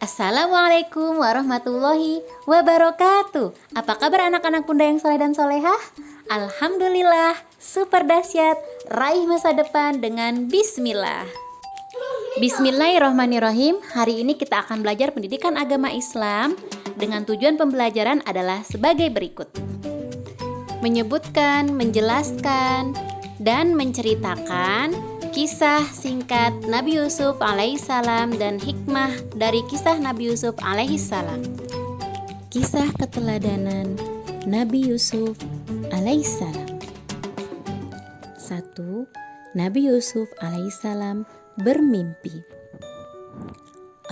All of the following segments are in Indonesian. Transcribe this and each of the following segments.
Assalamualaikum warahmatullahi wabarakatuh. Apa kabar anak-anak bunda yang soleh dan solehah? Alhamdulillah, super dahsyat, raih masa depan dengan bismillah. Bismillahirrohmanirrohim. Hari ini kita akan belajar pendidikan agama Islam dengan tujuan pembelajaran adalah sebagai berikut: menyebutkan, menjelaskan, dan menceritakan kisah singkat Nabi Yusuf alaihissalam dan hikmah dari kisah Nabi Yusuf alaihissalam. Kisah keteladanan Nabi Yusuf alaihissalam. 1. Nabi Yusuf alaihissalam bermimpi.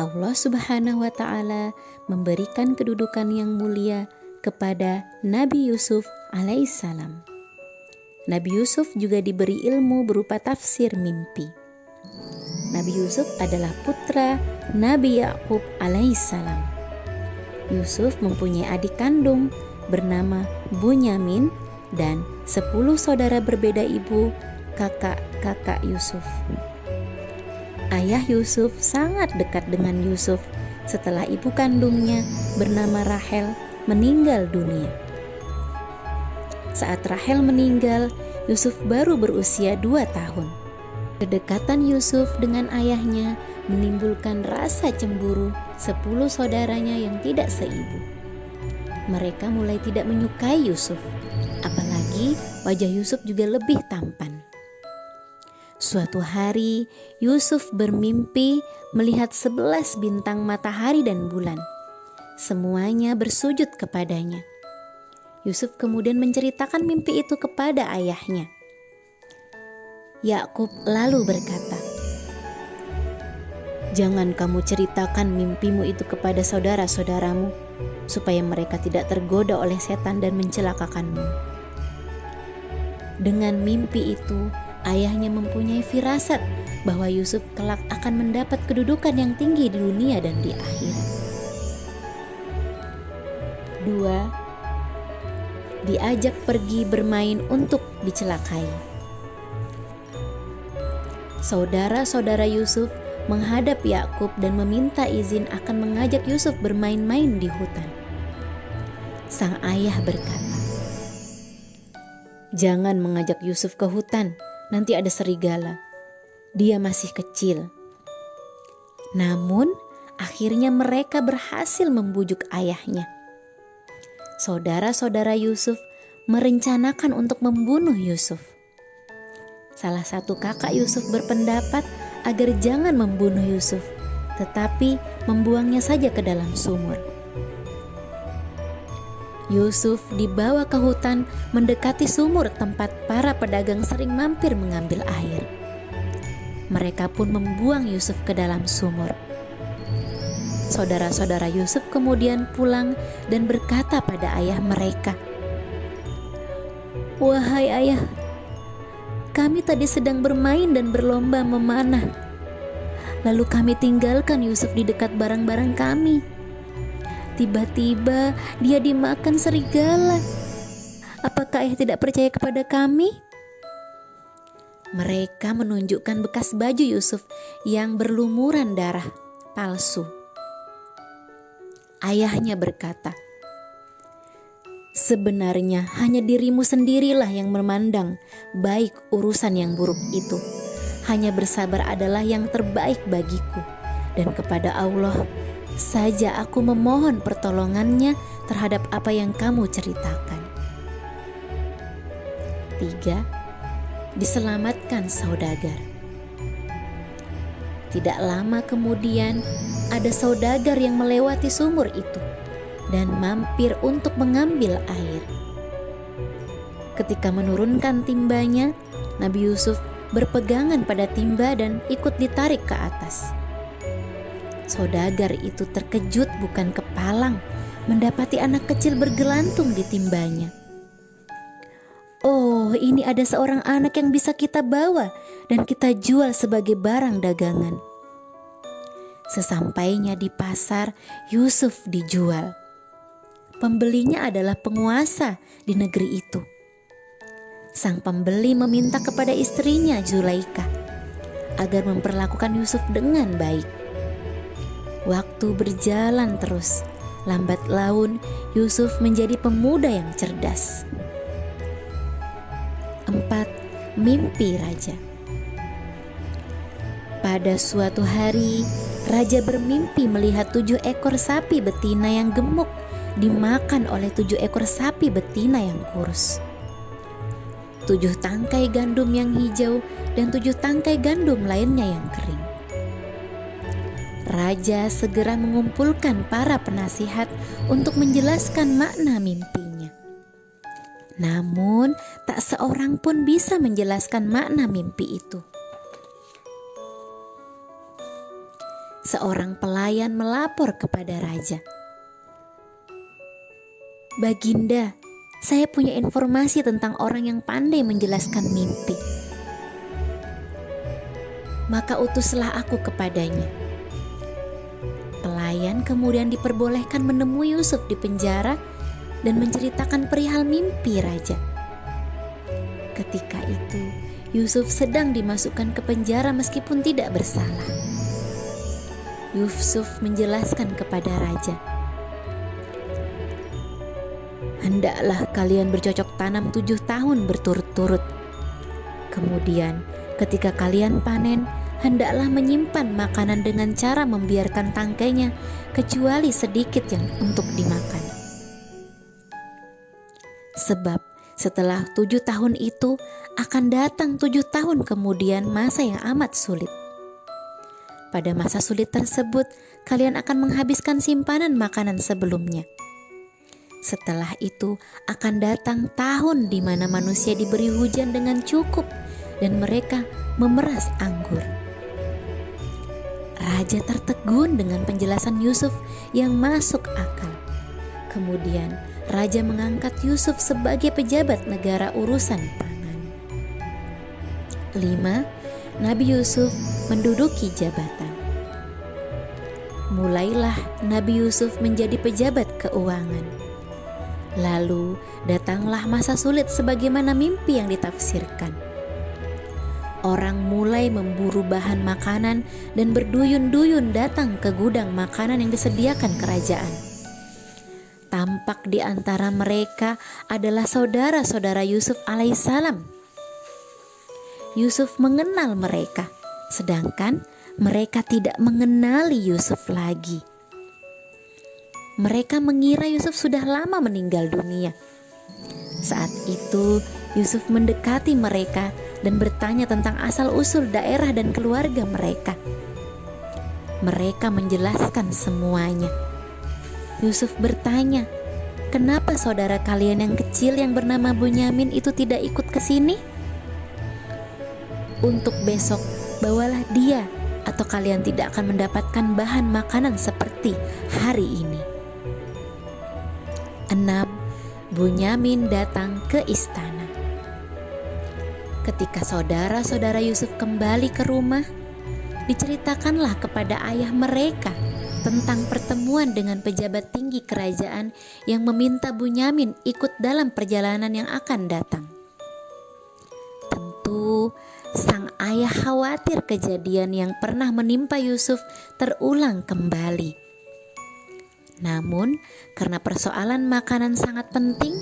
Allah subhanahu wa ta'ala memberikan kedudukan yang mulia kepada Nabi Yusuf alaihissalam. Nabi Yusuf juga diberi ilmu berupa tafsir mimpi. Nabi Yusuf adalah putra Nabi Yakub alaihissalam. Yusuf mempunyai adik kandung bernama Bunyamin dan 10 saudara berbeda ibu, kakak-kakak Yusuf. Ayah Yusuf sangat dekat dengan Yusuf setelah ibu kandungnya bernama Rahel meninggal dunia. Saat Rahel meninggal, Yusuf baru berusia 2 tahun. Kedekatan Yusuf dengan ayahnya menimbulkan rasa cemburu 10 saudaranya yang tidak seibu. Mereka mulai tidak menyukai Yusuf, apalagi wajah Yusuf juga lebih tampan. Suatu hari, Yusuf bermimpi melihat 11 bintang matahari dan bulan. Semuanya bersujud kepadanya. Yusuf kemudian menceritakan mimpi itu kepada ayahnya. Yakub lalu berkata, "Jangan kamu ceritakan mimpimu itu kepada saudara-saudaramu, supaya mereka tidak tergoda oleh setan dan mencelakakanmu." Dengan mimpi itu, ayahnya mempunyai firasat bahwa Yusuf kelak akan mendapat kedudukan yang tinggi di dunia dan di akhirat. 2. Diajak pergi bermain untuk dicelakai. Saudara-saudara Yusuf menghadap Yakub dan meminta izin akan mengajak Yusuf bermain-main di hutan. Sang ayah berkata, "Jangan mengajak Yusuf ke hutan, nanti ada serigala. Dia masih kecil." Namun, akhirnya mereka berhasil membujuk ayahnya. Saudara-saudara Yusuf merencanakan untuk membunuh Yusuf. Salah satu kakak Yusuf berpendapat agar jangan membunuh Yusuf, tetapi membuangnya saja ke dalam sumur. Yusuf dibawa ke hutan mendekati sumur tempat para pedagang sering mampir mengambil air. Mereka pun membuang Yusuf ke dalam sumur. Saudara-saudara Yusuf kemudian pulang dan berkata pada ayah mereka, "Wahai ayah, kami tadi sedang bermain dan berlomba memanah. Lalu kami tinggalkan Yusuf di dekat barang-barang kami. Tiba-tiba dia dimakan serigala. Apakah ayah tidak percaya kepada kami?" Mereka menunjukkan bekas baju Yusuf yang berlumuran darah palsu. Ayahnya berkata, "Sebenarnya hanya dirimu sendirilah yang memandang baik urusan yang buruk itu. Hanya bersabar adalah yang terbaik bagiku, dan kepada Allah saja aku memohon pertolongannya terhadap apa yang kamu ceritakan." 3. Diselamatkan saudagar. Tidak lama kemudian, ada saudagar yang melewati sumur itu dan mampir untuk mengambil air. Ketika menurunkan timbanya, Nabi Yusuf berpegangan pada timba dan ikut ditarik ke atas. Saudagar itu terkejut bukan kepalang mendapati anak kecil bergelantung di timbanya. "Oh, ini ada seorang anak yang bisa kita bawa dan kita jual sebagai barang dagangan." Sesampainya di pasar, Yusuf dijual. Pembelinya adalah penguasa di negeri itu. Sang pembeli meminta kepada istrinya Zulaikha agar memperlakukan Yusuf dengan baik. Waktu berjalan terus. Lambat laun Yusuf menjadi pemuda yang cerdas. 4. Mimpi raja. Pada suatu hari, raja bermimpi melihat 7 ekor sapi betina yang gemuk dimakan oleh 7 ekor sapi betina yang kurus. 7 tangkai gandum yang hijau dan 7 tangkai gandum lainnya yang kering. Raja segera mengumpulkan para penasihat untuk menjelaskan makna mimpinya. Namun, tak seorang pun bisa menjelaskan makna mimpi itu. Seorang pelayan melapor kepada raja. "Baginda, saya punya informasi tentang orang yang pandai menjelaskan mimpi." Maka utuslah aku kepadanya. Pelayan kemudian diperbolehkan menemui Yusuf di penjara dan menceritakan perihal mimpi raja. Ketika itu, Yusuf sedang dimasukkan ke penjara meskipun tidak bersalah. Yusuf menjelaskan kepada raja, "Hendaklah kalian bercocok tanam 7 tahun berturut-turut. Kemudian ketika kalian panen, hendaklah menyimpan makanan dengan cara membiarkan tangkainya kecuali sedikit yang untuk dimakan. Sebab setelah 7 tahun itu akan datang 7 tahun kemudian masa yang amat sulit. Pada masa sulit tersebut kalian akan menghabiskan simpanan makanan sebelumnya. Setelah itu akan datang tahun di mana manusia diberi hujan dengan cukup dan mereka memeras anggur." Raja tertegun dengan penjelasan Yusuf yang masuk akal. Kemudian raja mengangkat Yusuf sebagai pejabat negara urusan pangan. 5. Nabi Yusuf menduduki jabatan. Mulailah Nabi Yusuf menjadi pejabat keuangan. Lalu datanglah masa sulit sebagaimana mimpi yang ditafsirkan. Orang mulai memburu bahan makanan dan berduyun-duyun datang ke gudang makanan yang disediakan kerajaan. Tampak di antara mereka adalah saudara-saudara Yusuf alaihissalam. Yusuf mengenal mereka, sedangkan mereka tidak mengenali Yusuf lagi. Mereka mengira Yusuf sudah lama meninggal dunia. Saat itu Yusuf mendekati mereka dan bertanya tentang asal-usul daerah dan keluarga mereka. Mereka menjelaskan semuanya. Yusuf bertanya, "Kenapa saudara kalian yang kecil yang bernama Bunyamin itu tidak ikut ke sini? Untuk besok bawalah dia, atau kalian tidak akan mendapatkan bahan makanan seperti hari ini." 6. Bunyamin datang ke istana. Ketika saudara-saudara Yusuf kembali ke rumah, diceritakanlah kepada ayah mereka tentang pertemuan dengan pejabat tinggi kerajaan yang meminta Bunyamin ikut dalam perjalanan yang akan datang. Tentu sang ayah khawatir kejadian yang pernah menimpa Yusuf terulang kembali. Namun karena persoalan makanan sangat penting,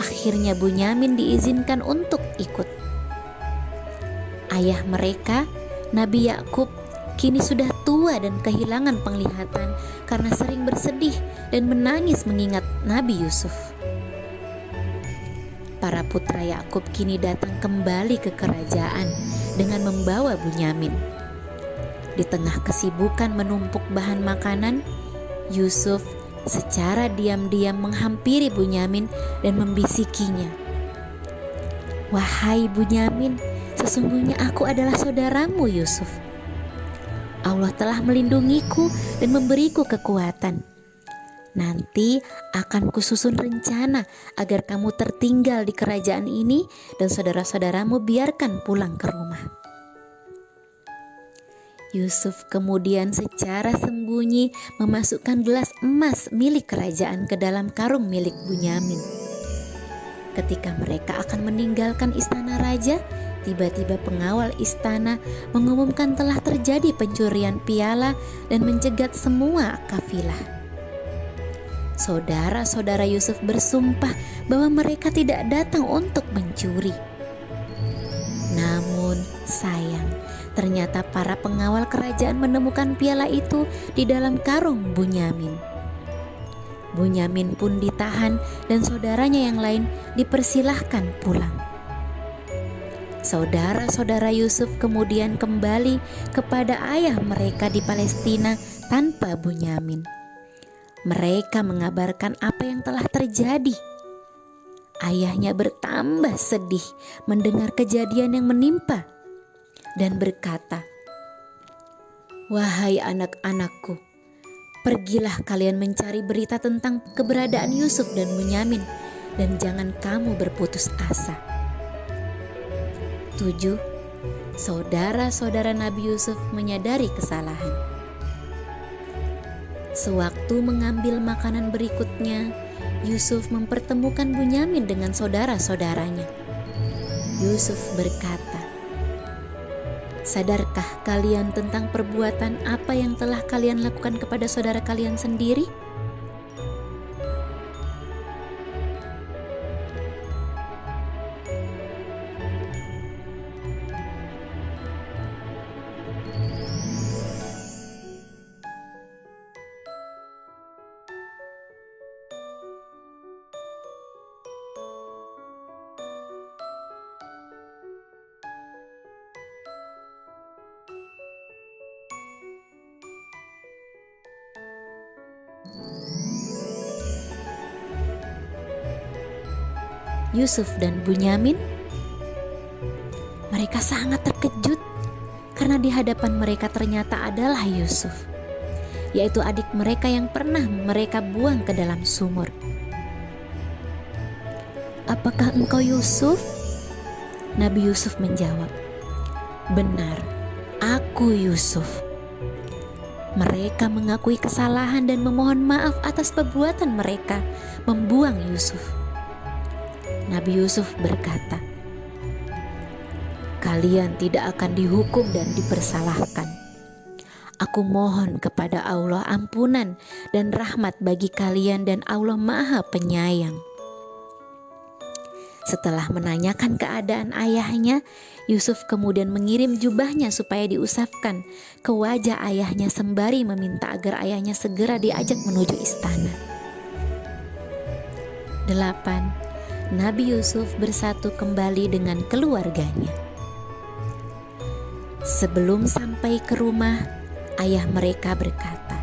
akhirnya Bunyamin diizinkan untuk ikut. Ayah mereka, Nabi Yakub, kini sudah tua dan kehilangan penglihatan karena sering bersedih dan menangis mengingat Nabi Yusuf. Para putra Yakub kini datang kembali ke kerajaan dengan membawa Bunyamin. Di tengah kesibukan menumpuk bahan makanan, Yusuf secara diam-diam menghampiri Bunyamin dan membisikinya, "Wahai Bunyamin, sesungguhnya aku adalah saudaramu Yusuf. Allah telah melindungiku dan memberiku kekuatan. Nanti akan kususun rencana agar kamu tertinggal di kerajaan ini dan saudara-saudaramu biarkan pulang ke rumah." Yusuf kemudian secara sembunyi memasukkan gelas emas milik kerajaan ke dalam karung milik Bunyamin. Ketika mereka akan meninggalkan istana raja, tiba-tiba pengawal istana mengumumkan telah terjadi pencurian piala dan mencegat semua kafilah. Saudara-saudara Yusuf bersumpah bahwa mereka tidak datang untuk mencuri. Namun sayang, ternyata para pengawal kerajaan menemukan piala itu di dalam karung Bunyamin. Bunyamin pun ditahan dan saudaranya yang lain dipersilahkan pulang. Saudara-saudara Yusuf kemudian kembali kepada ayah mereka di Palestina tanpa Bunyamin. Mereka mengabarkan apa yang telah terjadi. Ayahnya bertambah sedih mendengar kejadian yang menimpa dan berkata, "Wahai anak-anakku, pergilah kalian mencari berita tentang keberadaan Yusuf dan Bunyamin, dan jangan kamu berputus asa." 7. Saudara-saudara Nabi Yusuf menyadari kesalahan. Sewaktu mengambil makanan berikutnya, Yusuf mempertemukan Bunyamin dengan saudara-saudaranya. Yusuf berkata, "Sadarkah kalian tentang perbuatan apa yang telah kalian lakukan kepada saudara kalian sendiri?" Yusuf dan Bunyamin, mereka sangat terkejut karena di hadapan mereka ternyata adalah Yusuf, yaitu adik mereka yang pernah mereka buang ke dalam sumur. "Apakah engkau Yusuf?" Nabi Yusuf menjawab, "Benar, aku Yusuf." Mereka mengakui kesalahan dan memohon maaf atas perbuatan mereka membuang Yusuf. Nabi Yusuf berkata, "Kalian tidak akan dihukum dan dipersalahkan. Aku mohon kepada Allah ampunan dan rahmat bagi kalian, dan Allah Maha Penyayang." Setelah menanyakan keadaan ayahnya, Yusuf kemudian mengirim jubahnya supaya diusapkan ke wajah ayahnya sembari meminta agar ayahnya segera diajak menuju istana. 8. Nabi Yusuf bersatu kembali dengan keluarganya. Sebelum sampai ke rumah, ayah mereka berkata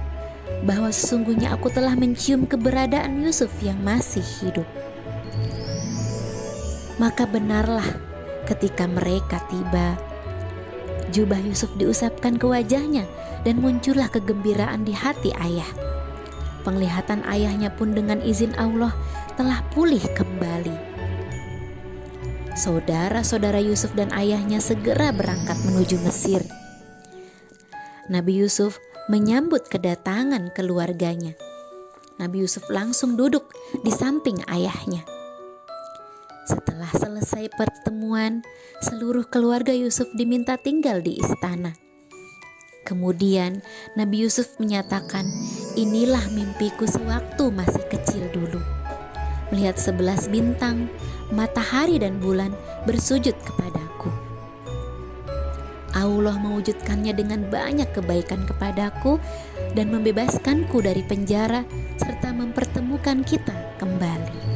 bahwa sesungguhnya aku telah mencium keberadaan Yusuf yang masih hidup. Maka benarlah ketika mereka tiba, jubah Yusuf diusapkan ke wajahnya dan muncullah kegembiraan di hati ayah. Penglihatan ayahnya pun dengan izin Allah telah pulih kembali. Saudara-saudara Yusuf dan ayahnya segera berangkat menuju Mesir. Nabi Yusuf menyambut kedatangan keluarganya. Nabi Yusuf langsung duduk di samping ayahnya. Setelah selesai pertemuan, seluruh keluarga Yusuf diminta tinggal di istana. Kemudian Nabi Yusuf menyatakan, "Inilah mimpiku sewaktu masih kecil dulu. Melihat 11 bintang, matahari dan bulan bersujud kepadaku. Allah mewujudkannya dengan banyak kebaikan kepadaku dan membebaskanku dari penjara serta mempertemukan kita kembali."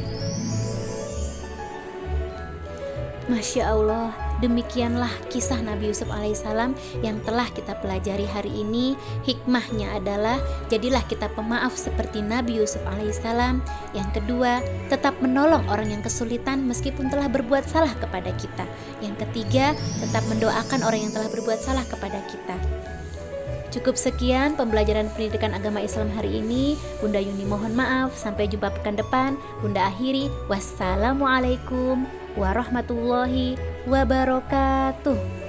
Masya Allah, demikianlah kisah Nabi Yusuf alaihissalam yang telah kita pelajari hari ini. Hikmahnya adalah jadilah kita pemaaf seperti Nabi Yusuf alaihissalam. Yang kedua, tetap menolong orang yang kesulitan meskipun telah berbuat salah kepada kita. Yang ketiga, tetap mendoakan orang yang telah berbuat salah kepada kita. Cukup sekian pembelajaran pendidikan agama Islam hari ini. Bunda Yuni mohon maaf. Sampai jumpa pekan depan. Bunda akhiri. Wassalamualaikum warahmatullahi wabarakatuh.